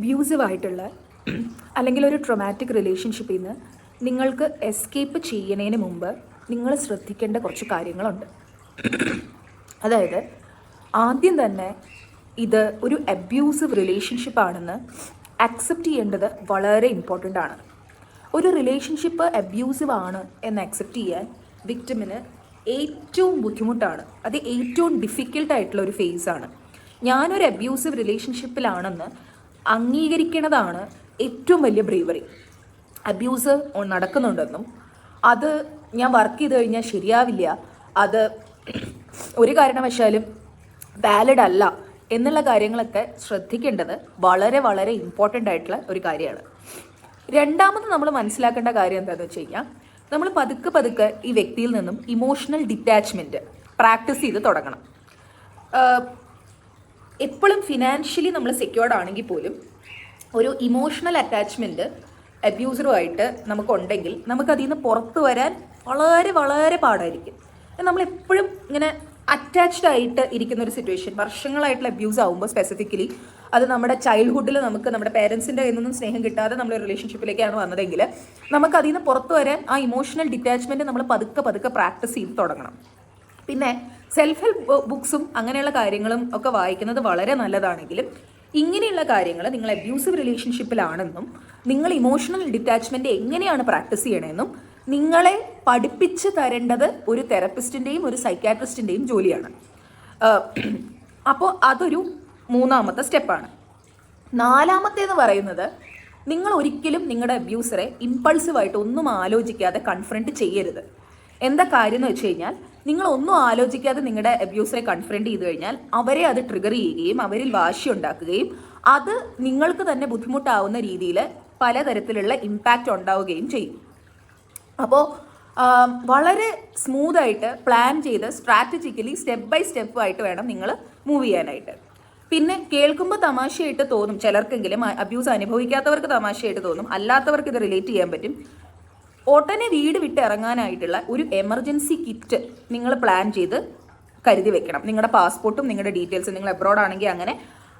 Abusive ആയിട്ടുള്ള അല്ലെങ്കിൽ ഒരു ട്രൊമാറ്റിക് റിലേഷൻഷിപ്പിൽ നിന്ന് നിങ്ങൾക്ക് എസ്കേപ്പ് ചെയ്യുന്നതിന് മുമ്പ് നിങ്ങൾ ശ്രദ്ധിക്കേണ്ട കുറച്ച് കാര്യങ്ങളുണ്ട്. അതായത് ആദ്യം തന്നെ ഇത് ഒരു അബ്യൂസീവ് റിലേഷൻഷിപ്പാണെന്ന് അക്സെപ്റ്റ് ചെയ്യേണ്ടത് വളരെ ഇമ്പോർട്ടൻ്റ് ആണ്. ഒരു റിലേഷൻഷിപ്പ് അബ്യൂസീവ് ആണ് എന്ന് അക്സെപ്റ്റ് ചെയ്യാൻ വിക്ടിമിന് ഏറ്റവും ബുദ്ധിമുട്ടാണ്. അത് ഏറ്റവും ഡിഫിക്കൽട്ടായിട്ടുള്ള ഒരു ഫേസാണ്. ഞാനൊരു അബ്യൂസീവ് റിലേഷൻഷിപ്പിലാണെന്ന് അംഗീകരിക്കുന്നതാണ് ഏറ്റവും വലിയ ബ്രേവറി. അബ്യൂസ് നടക്കുന്നുണ്ടെന്നും അത് ഞാൻ വർക്ക് ചെയ്ത് കഴിഞ്ഞാൽ ശരിയാവില്ല, അത് ഒരു കാരണവശാലും വാലിഡ് അല്ല എന്നുള്ള കാര്യങ്ങളൊക്കെ ശ്രദ്ധിക്കേണ്ടത് വളരെ വളരെ ഇമ്പോർട്ടൻ്റ് ആയിട്ടുള്ള ഒരു കാര്യമാണ്. രണ്ടാമത് നമ്മൾ മനസ്സിലാക്കേണ്ട കാര്യം എന്താണെന്ന് വെച്ച് കഴിഞ്ഞാൽ, നമ്മൾ പതുക്കെ പതുക്കെ ഈ വ്യക്തിയിൽ നിന്നും ഇമോഷണൽ ഡിറ്റാച്ച്മെൻറ്റ് പ്രാക്ടീസ് ചെയ്ത് തുടങ്ങണം. എപ്പോഴും ഫിനാൻഷ്യലി നമ്മൾ സെക്യൂർഡ് ആണെങ്കിൽ പോലും ഒരു ഇമോഷണൽ അറ്റാച്ച്മെൻറ്റ് അബ്യൂസറുമായിട്ട് നമുക്കുണ്ടെങ്കിൽ നമുക്കതിൽ നിന്ന് പുറത്തു വരാൻ വളരെ വളരെ പാടായിരിക്കും. നമ്മളെപ്പോഴും ഇങ്ങനെ അറ്റാച്ച്ഡ് ആയിട്ട് ഇരിക്കുന്ന ഒരു സിറ്റുവേഷൻ വർഷങ്ങളായിട്ടുള്ള അബ്യൂസ് ആകുമ്പോൾ, സ്പെസിഫിക്കലി അത് നമ്മുടെ ചൈൽഡ്ഹുഡിൽ നമുക്ക് നമ്മുടെ പേരൻസിൻ്റെ കയ്യിൽ നിന്നും സ്നേഹം കിട്ടാതെ നമ്മൾ റിലേഷൻഷിപ്പിലേക്കാണ് വന്നതെങ്കിൽ നമുക്ക് അതിൽ നിന്ന് പുറത്തു വരാൻ ആ ഇമോഷണൽ ഡിറ്റാച്ച്മെൻറ്റ് നമ്മൾ പതുക്കെ പതുക്കെ പ്രാക്ടീസ് ചെയ്ത് തുടങ്ങണം. പിന്നെ സെൽഫ് ഹെൽപ്പ് ബുക്സും അങ്ങനെയുള്ള കാര്യങ്ങളും ഒക്കെ വായിക്കുന്നത് വളരെ നല്ലതാണെങ്കിലും ഇങ്ങനെയുള്ള കാര്യങ്ങൾ നിങ്ങൾ അബ്യൂസീവ് റിലേഷൻഷിപ്പിലാണെന്നും നിങ്ങൾ ഇമോഷണൽ ഡിറ്റാച്ച്മെൻറ്റ് എങ്ങനെയാണ് പ്രാക്ടീസ് ചെയ്യണമെന്നും നിങ്ങളെ പഠിപ്പിച്ച് തരേണ്ടത് ഒരു തെറപ്പിസ്റ്റിൻ്റെയും ഒരു സൈക്കാട്രിസ്റ്റിൻ്റെയും ജോലിയാണ്. അപ്പോൾ അതൊരു മൂന്നാമത്തെ സ്റ്റെപ്പാണ്. നാലാമത്തേന്ന് പറയുന്നത്, നിങ്ങൾ ഒരിക്കലും നിങ്ങളുടെ അബ്യൂസറെ ഇമ്പൾസീവായിട്ട് ഒന്നും ആലോചിക്കാതെ കൺഫ്രണ്ട് ചെയ്യരുത്. എന്താ കാര്യം എന്ന് വെച്ച് കഴിഞ്ഞാൽ, നിങ്ങൾ ഒന്നും ആലോചിക്കാതെ നിങ്ങളുടെ അബ്യൂസറെ കൺഫ്രണ്ട് ചെയ്ത് കഴിഞ്ഞാൽ അവരെ അത് ട്രിഗർ ചെയ്യുകയും അവരിൽ വാശി ഉണ്ടാക്കുകയും അത് നിങ്ങൾക്ക് തന്നെ ബുദ്ധിമുട്ടാവുന്ന രീതിയിൽ പലതരത്തിലുള്ള ഇമ്പാക്റ്റ് ഉണ്ടാവുകയും ചെയ്യും. അപ്പോൾ വളരെ സ്മൂത്തായിട്ട് പ്ലാൻ ചെയ്ത് സ്ട്രാറ്റജിക്കലി സ്റ്റെപ്പ് ബൈ സ്റ്റെപ്പ് ആയിട്ട് വേണം നിങ്ങൾ മൂവ് ചെയ്യാനായിട്ട്. പിന്നെ കേൾക്കുമ്പോൾ തമാശയായിട്ട് തോന്നും ചിലർക്കെങ്കിലും, അബ്യൂസ് അനുഭവിക്കാത്തവർക്ക് തമാശയായിട്ട് തോന്നും, അല്ലാത്തവർക്ക് ഇത് റിലേറ്റ് ചെയ്യാൻ പറ്റും. ഉടനെ വീട് വിട്ട് ഇറങ്ങാനായിട്ടുള്ള ഒരു എമർജൻസി കിറ്റ് നിങ്ങൾ പ്ലാൻ ചെയ്ത് കരുതി വെക്കണം. നിങ്ങളുടെ പാസ്പോർട്ടും നിങ്ങളുടെ ഡീറ്റെയിൽസും, നിങ്ങൾ അബ്രോഡ് ആണെങ്കിൽ അങ്ങനെ,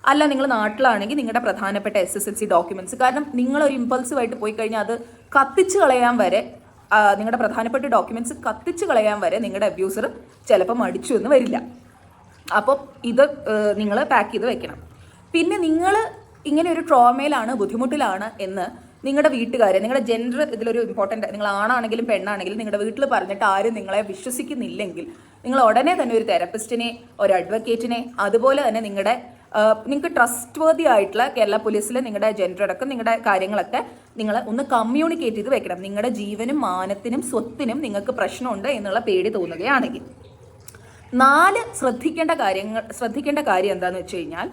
അല്ല നിങ്ങൾ നാട്ടിലാണെങ്കിൽ നിങ്ങളുടെ പ്രധാനപ്പെട്ട SSLC ഡോക്യുമെൻറ്റ്സ്. കാരണം നിങ്ങളൊരു ഇമ്പൾസീവായിട്ട് പോയി കഴിഞ്ഞാൽ അത് കത്തിച്ച് കളയാൻ വരെ, നിങ്ങളുടെ പ്രധാനപ്പെട്ട ഡോക്യുമെൻറ്റ്സ് കത്തിച്ച് കളയാൻ വരെ നിങ്ങളുടെ അബ്യൂസർ ചിലപ്പോൾ മടിച്ചു എന്ന് വരില്ല. അപ്പം ഇത് നിങ്ങൾ പാക്ക് ചെയ്ത് വെക്കണം. പിന്നെ നിങ്ങൾ ഇങ്ങനെ ഒരു ട്രോമയിലാണ്, ബുദ്ധിമുട്ടിലാണ് എന്ന് നിങ്ങളുടെ വീട്ടുകാരെ, നിങ്ങളുടെ ജെൻഡർ ഇതിലൊരു ഇമ്പോർട്ടൻ്റ്, നിങ്ങൾ ആണാണെങ്കിലും പെണ്ണാണെങ്കിലും നിങ്ങളുടെ വീട്ടിൽ പറഞ്ഞിട്ട് ആരും നിങ്ങളെ വിശ്വസിക്കുന്നില്ലെങ്കിൽ നിങ്ങൾ ഉടനെ തന്നെ ഒരു തെറപ്പിസ്റ്റിനെ, ഒരു അഡ്വക്കേറ്റിനെ, അതുപോലെ തന്നെ നിങ്ങൾക്ക് ട്രസ്റ്റ് വർത്തി ആയിട്ടുള്ള കേരള പോലീസിൽ നിങ്ങളുടെ ജെൻഡർ അടക്കം നിങ്ങളുടെ കാര്യങ്ങളൊക്കെ നിങ്ങൾ ഒന്ന് കമ്മ്യൂണിക്കേറ്റ് ചെയ്ത് വെക്കണം. നിങ്ങളുടെ ജീവനും മാനത്തിനും സ്വത്തിനും നിങ്ങൾക്ക് പ്രശ്നമുണ്ട് എന്നുള്ള പേടി തോന്നുകയാണെങ്കിൽ. 4 ശ്രദ്ധിക്കേണ്ട കാര്യം എന്താണെന്ന് വെച്ച് കഴിഞ്ഞാൽ,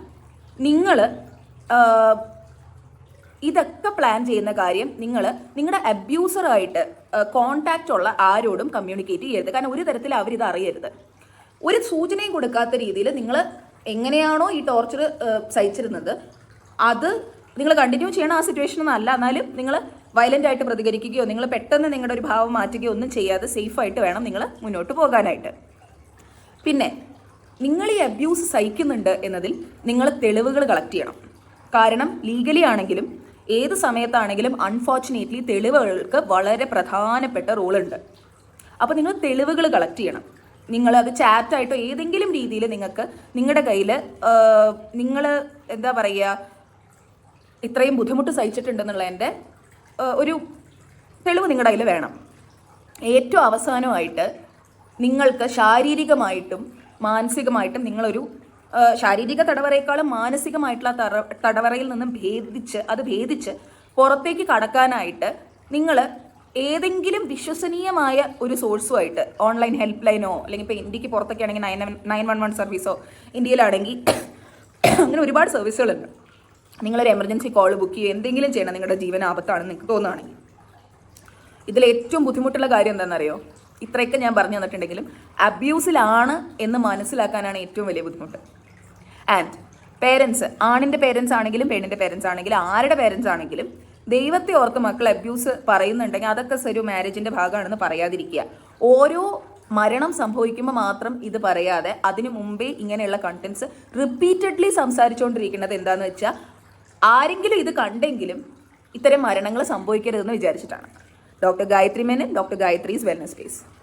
നിങ്ങൾ ഇതൊക്കെ പ്ലാൻ ചെയ്യുന്ന കാര്യം നിങ്ങളുടെ അബ്യൂസറായിട്ട് കോണ്ടാക്റ്റ് ഉള്ള ആരോടും കമ്മ്യൂണിക്കേറ്റ് ചെയ്യരുത്. കാരണം ഒരു തരത്തിൽ അവരിത് അറിയരുത്. ഒരു സൂചനയും കൊടുക്കാത്ത രീതിയിൽ നിങ്ങൾ എങ്ങനെയാണോ ഈ ടോർച്ചർ സഹിച്ചിരുന്നത് അത് നിങ്ങൾ കണ്ടിന്യൂ ചെയ്യണം. ആ സിറ്റുവേഷൻ അല്ല, എന്നാലും നിങ്ങൾ വയലൻ്റ് ആയിട്ട് പ്രതികരിക്കുകയോ നിങ്ങൾ പെട്ടെന്ന് നിങ്ങളുടെ ഒരു ഭാവം മാറ്റുകയോ ഒന്നും ചെയ്യാതെ സേഫായിട്ട് വേണം നിങ്ങൾ മുന്നോട്ട് പോകാനായിട്ട്. പിന്നെ നിങ്ങൾ ഈ അബ്യൂസ് സഹിക്കുന്നുണ്ട് എന്നതിൽ നിങ്ങൾ തെളിവുകൾ കളക്ട് ചെയ്യണം. കാരണം ലീഗലി ആണെങ്കിലും ഏത് സമയത്താണെങ്കിലും അൺഫോർച്ചുനേറ്റ്ലി തെളിവുകൾക്ക് വളരെ പ്രധാനപ്പെട്ട റോളുണ്ട്. അപ്പോൾ നിങ്ങൾ തെളിവുകൾ കളക്ട് ചെയ്യണം. നിങ്ങളത് ചാറ്റായിട്ടോ ഏതെങ്കിലും രീതിയിൽ നിങ്ങളുടെ കയ്യിൽ നിങ്ങൾ എന്താ പറയുക, ഇത്രയും ബുദ്ധിമുട്ട് സഹിച്ചിട്ടുണ്ടെന്നുള്ളതിൻ്റെ ഒരു തെളിവ് നിങ്ങളുടെ കയ്യിൽ വേണം. ഏറ്റവും അവസാനമായിട്ട് നിങ്ങൾക്ക് ശാരീരികമായിട്ടും മാനസികമായിട്ടും നിങ്ങളൊരു ശാരീരിക തടവറയേക്കാളും മാനസികമായിട്ടുള്ള തടവറയിൽ നിന്നും ഭേദിച്ച് പുറത്തേക്ക് കടക്കാനായിട്ട് നിങ്ങൾ ഏതെങ്കിലും വിശ്വസനീയമായ ഒരു സോഴ്സുമായിട്ട്, ഓൺലൈൻ ഹെൽപ്പ് ലൈനോ അല്ലെങ്കിൽ ഇപ്പോൾ ഇന്ത്യക്ക് പുറത്തൊക്കെ ആണെങ്കിൽ 911 സർവീസോ, ഇന്ത്യയിലാണെങ്കിൽ അങ്ങനെ ഒരുപാട് സർവീസുകളുണ്ട്. നിങ്ങളൊരു എമർജൻസി കോൾ ബുക്ക് ചെയ്യുക, എന്തെങ്കിലും ചെയ്യണം നിങ്ങളുടെ ജീവൻ ആപത്താണെന്ന് നിങ്ങൾക്ക് തോന്നുകയാണെങ്കിൽ. ഇതിൽ ഏറ്റവും ബുദ്ധിമുട്ടുള്ള കാര്യം എന്താണെന്നറിയോ? ഇത്രയൊക്കെ ഞാൻ പറഞ്ഞു തന്നിട്ടുണ്ടെങ്കിലും അബ്യൂസിലാണ് എന്ന് മനസ്സിലാക്കാനാണ് ഏറ്റവും വലിയ ബുദ്ധിമുട്ട്. ആൻഡ് പേരൻസ്, ആണിൻ്റെ പേരൻസ് ആണെങ്കിലും പെണ്ണിൻ്റെ പേരൻസ് ആണെങ്കിലും ആരുടെ പേരൻസ് ആണെങ്കിലും ദൈവത്തെ ഓർത്ത് മക്കൾ അബ്യൂസ് പറയുന്നുണ്ടെങ്കിൽ അതൊക്കെ ഒരു മാരേജിൻ്റെ ഭാഗമാണെന്ന് പറയാതിരിക്കുക. ഓരോ മരണം സംഭവിക്കുമ്പോൾ മാത്രം ഇത് പറയാതെ അതിനു മുമ്പേ ഇങ്ങനെയുള്ള കണ്ടന്റ്സ് റിപ്പീറ്റഡ്ലി സംസാരിച്ചുകൊണ്ടിരിക്കുന്നത് എന്താണെന്ന് വെച്ചാൽ ആരെങ്കിലും ഇത് കണ്ടെങ്കിലും ഇത്തരം മരണങ്ങൾ സംഭവിക്കരുതെന്ന് വിചാരിച്ചിട്ടാണ്. Doctor Gayathri Menon, doctor Gayathri's wellness space.